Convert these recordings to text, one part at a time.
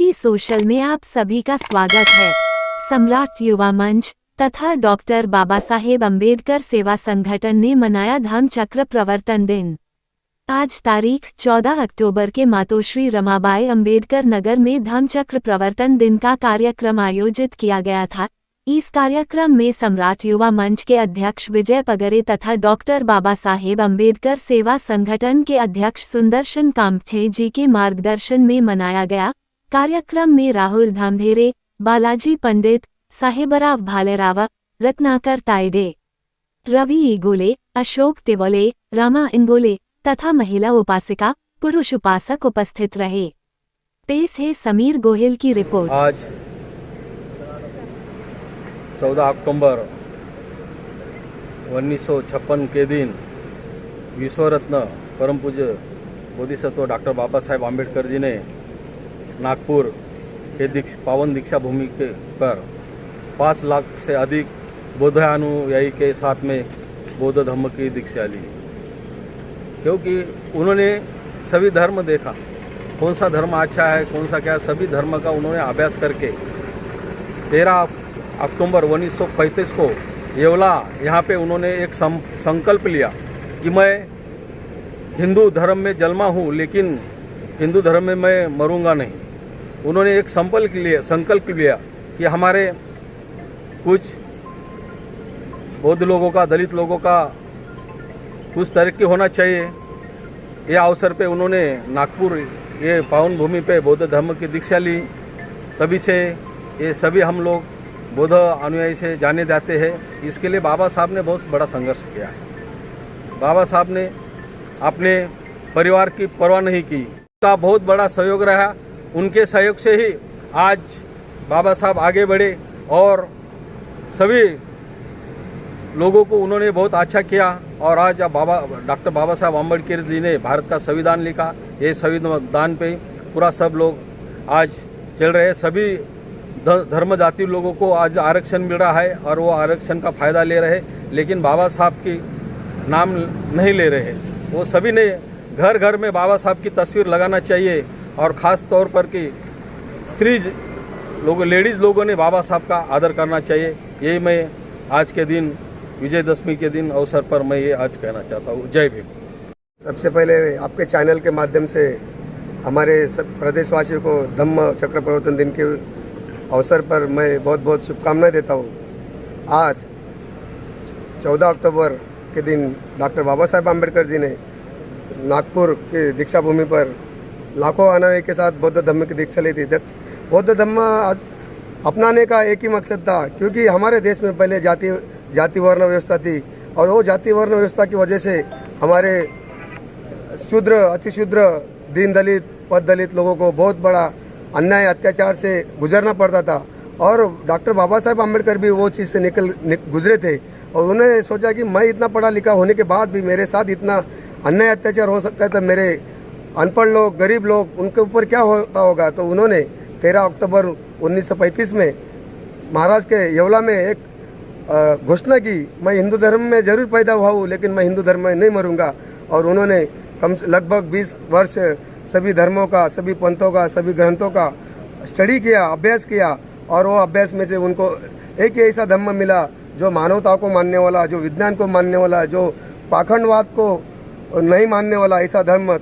TV social में आप सभी का स्वागत है। सम्राट युवा मंच तथा डॉक्टर बाबा साहेब अम्बेडकर सेवा संगठन ने मनाया धम्म चक्र प्रवर्तन दिन। आज तारीख 14 अक्टूबर के मातोश्री रमाबाई अम्बेडकर नगर में धम्म चक्र प्रवर्तन दिन का कार्यक्रम आयोजित किया गया था। इस कार्यक्रम में सम्राट युवा मंच के अध्यक्ष विजय पगरे तथा डॉक्टर बाबा साहेब अम्बेडकर सेवा संगठन के अध्यक्ष सुंदरशन कामठे जी के मार्गदर्शन में मनाया गया। कार्यक्रम में राहुल धामधेरे, बालाजी पंडित, साहेबराव भालेराव, रत्नाकर तायडे, रवि इगोले, अशोक तिवले, रामा इंगोले तथा महिला उपासिका पुरुष उपासक उपस्थित रहे। पेश है समीर गोहिल की रिपोर्ट। आज 14 अक्टूबर 1956 के दिन विश्वरत्न परम पूज्य बोधिसत्व डॉक्टर बाबा साहेब अम्बेडकर जी ने नागपुर के पावन दीक्षा भूमि पर 5 लाख से अधिक बौद्ध अनुयायी के साथ में बौद्ध धर्म की दीक्षा ली, क्योंकि उन्होंने सभी धर्म देखा, कौन सा धर्म अच्छा है कौन सा क्या, सभी धर्म का उन्होंने अभ्यास करके 13 अक्टूबर 1935 को येवला यहाँ पे उन्होंने एक संकल्प लिया कि मैं हिंदू धर्म में जन्मा हूँ लेकिन हिंदू धर्म में मैं मरूंगा नहीं। उन्होंने एक संकल्प लिया कि हमारे कुछ बौद्ध लोगों का, दलित लोगों का कुछ तरक्की होना चाहिए। ये अवसर पे उन्होंने नागपुर ये पावन भूमि पे बौद्ध धर्म की दीक्षा ली। तभी से ये सभी हम लोग बौद्ध अनुयायी से जाने जाते हैं। इसके लिए बाबा साहब ने बहुत बड़ा संघर्ष किया है। बाबा साहब ने अपने परिवार की परवाह नहीं की, का बहुत बड़ा सहयोग रहा। उनके सहयोग से ही आज बाबा साहब आगे बढ़े और सभी लोगों को उन्होंने बहुत अच्छा किया। और आज डॉक्टर बाबा साहब अम्बेडकर जी ने भारत का संविधान लिखा। ये संविधान पे पूरा सब लोग आज चल रहे हैं। सभी धर्म जाति लोगों को आज आरक्षण मिल रहा है और वो आरक्षण का फ़ायदा ले रहे हैं, लेकिन बाबा साहब की नाम नहीं ले रहे हैं। वो सभी ने घर घर में बाबा साहब की तस्वीर लगाना चाहिए और ख़ास तौर पर कि लेडीज़ लोगों ने बाबा साहब का आदर करना चाहिए। यही मैं आज के दिन विजयदशमी के दिन अवसर पर मैं ये आज कहना चाहता हूँ। जय भीम। सबसे पहले आपके चैनल के माध्यम से हमारे सब प्रदेशवासियों को धम्म चक्र प्रवर्तन दिन के अवसर पर मैं बहुत बहुत शुभकामनाएं देता हूँ। आज 14 अक्टूबर के दिन डॉक्टर बाबा साहेब अम्बेडकर जी ने नागपुर की दीक्षा भूमि पर लाखों अनुयायी के साथ बौद्ध धर्म की दीक्षा ली थी। बौद्ध धर्म अपनाने का एक ही मकसद था, क्योंकि हमारे देश में पहले जाति वर्ण व्यवस्था थी और वो जाति वर्ण व्यवस्था की वजह से हमारे शूद्र, अतिशूद्र, दीन दलित, पद दलित लोगों को बहुत बड़ा अन्याय अत्याचार से गुजरना पड़ता था। और डॉक्टर बाबा साहेब अम्बेडकर भी वो चीज़ से गुजरे थे और उन्होंने सोचा कि मैं इतना पढ़ा लिखा होने के बाद भी मेरे साथ इतना अन्याय अत्याचार हो सकता है तो मेरे अनपढ़ लोग, गरीब लोग, उनके ऊपर क्या होता होगा। तो उन्होंने 13 अक्टूबर 1935 में महाराष्ट्र के येवला में एक घोषणा की, मैं हिंदू धर्म में जरूर पैदा हुआ हूँ लेकिन मैं हिंदू धर्म में नहीं मरूंगा। और उन्होंने लगभग 20 वर्ष सभी धर्मों का, सभी पंथों का, सभी ग्रंथों का स्टडी किया, अभ्यास किया और वो अभ्यास में से उनको एक ही ऐसा धर्म मिला जो मानवता को मानने वाला, जो विज्ञान को मानने वाला, जो पाखंडवाद को नहीं मानने वाला ऐसा धर्म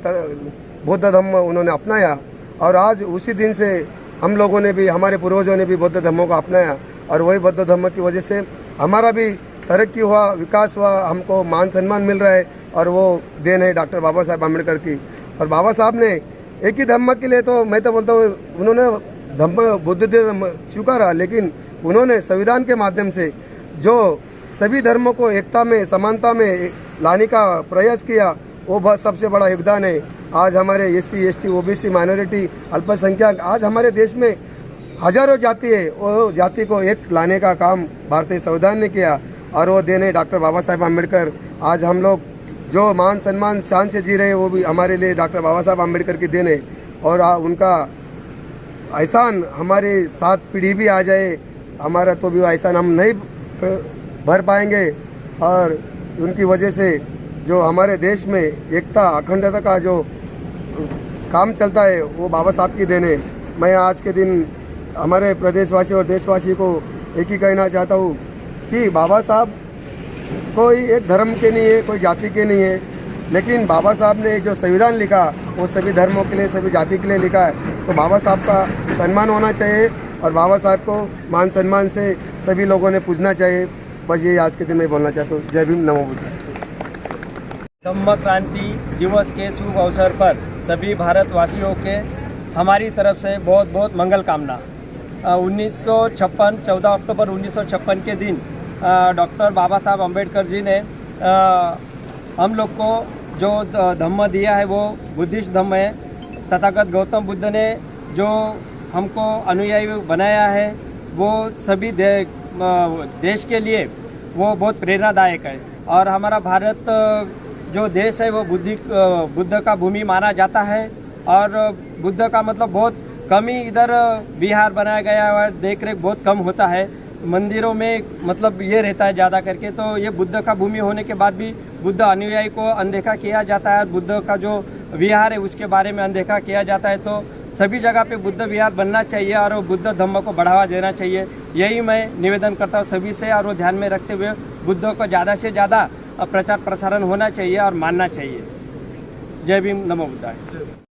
बौद्ध धर्म उन्होंने अपनाया। और आज उसी दिन से हम लोगों ने भी, हमारे पूर्वजों ने भी बौद्ध धर्मों को अपनाया और वही बौद्ध धर्म की वजह से हमारा भी तरक्की हुआ, विकास हुआ, हमको मान सम्मान मिल रहा है और वो देन है डॉक्टर बाबा साहेब अम्बेडकर की। और बाबा साहब ने एक ही धर्म के लिए, तो मैं तो बोलता हूँ उन्होंने धर्म बुद्ध धर्म स्वीकारा, लेकिन उन्होंने संविधान के माध्यम से जो सभी धर्मों को एकता में, समानता में लाने का प्रयास किया, वो बहुत सबसे बड़ा योगदान है। आज हमारे SC, ST, OBC, माइनॉरिटी, अल्पसंख्यक, आज हमारे देश में हजारों जाति है, वो जाति को एक लाने का काम भारतीय संविधान ने किया और वो देने डॉक्टर बाबा साहेब अम्बेडकर। आज हम लोग जो मान सम्मान शान से जी रहे हैं वो भी हमारे लिए डॉक्टर बाबा साहब अम्बेडकर की देन है। और उनका एहसान हमारे 7 पीढ़ी भी आ जाए हमारा तो भी एहसान हम नहीं भर पाएंगे। और उनकी वजह से जो हमारे देश में एकता, अखंडता का जो काम चलता है वो बाबा साहब की देन है। मैं आज के दिन हमारे प्रदेशवासी और देशवासी को एक ही कहना चाहता हूँ कि बाबा साहब कोई एक धर्म के नहीं है, कोई जाति के नहीं है, लेकिन बाबा साहब ने जो संविधान लिखा वो सभी धर्मों के लिए, सभी जाति के लिए लिखा है। तो बाबा साहब का सम्मान होना चाहिए और बाबा साहब को मान सम्मान से सभी लोगों ने पूजना चाहिए। बस ये आज के दिन मैं बोलना चाहता हूँ। जय भीम, नमो बुद्धाय। धम्म क्रांति दिवस के शुभ अवसर पर सभी भारतवासियों के हमारी तरफ से बहुत बहुत मंगल कामना। 14 अक्टूबर 1956 के दिन डॉक्टर बाबा साहब अम्बेडकर जी ने हम लोग को जो धम्म दिया है वो बुद्धिस्ट धम्म है। तथागत गौतम बुद्ध ने जो हमको अनुयायी बनाया है वो सभी देश के लिए वो बहुत प्रेरणादायक है। और हमारा भारत जो देश है वो बुद्ध का भूमि माना जाता है। और बुद्ध का मतलब बहुत कम ही इधर विहार बनाया गया है और देख रेख बहुत कम होता है। मंदिरों में मतलब ये रहता है ज़्यादा करके। तो ये बुद्ध का भूमि होने के बाद भी बुद्ध अनुयायी को अनदेखा किया जाता है। बुद्ध का जो विहार है उसके बारे में अनदेखा किया जाता है। तो सभी जगह पे बुद्ध विहार बनना चाहिए और बुद्ध धम्म को बढ़ावा देना चाहिए। यही मैं निवेदन करता हूँ सभी से। और वो ध्यान में रखते हुए बुद्ध को ज़्यादा से ज़्यादा प्रचार प्रसारण होना चाहिए और मानना चाहिए। जय भीम, नमो बुद्धाय।